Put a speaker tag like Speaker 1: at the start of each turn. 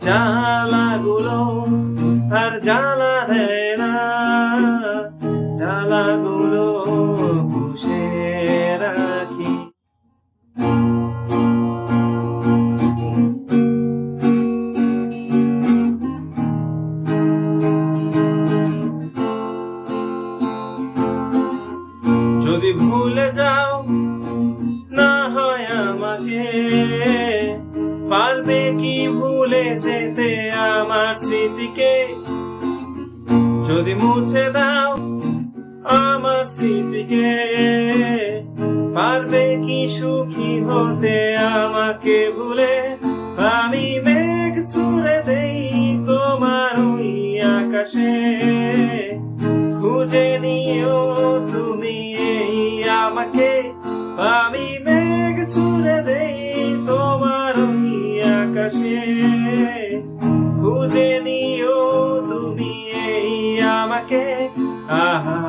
Speaker 1: জ্বালাগুলো আর জ্বালা দেয় না, জ্বালাগুলো পুষে রাখি। যদি ভুলে যাও না হয় আমাকে, পারবে কি ভুলে যেতে আমার স্মৃতিকে? যদি মুছে দাও আমার স্মৃতিকে, পারবে কি সুখী হতে আমাকে ভুলে? আমি মেঘ ছুঁড়ে দেই তোমার ওই আকাশে, খুঁজে নিও তুমি এই আমাকে। আমি মেঘ ছুঁড়ে দেই তোমার ওই আকাশে, খুঁজে নিও তুমি এই আমাকে। আহা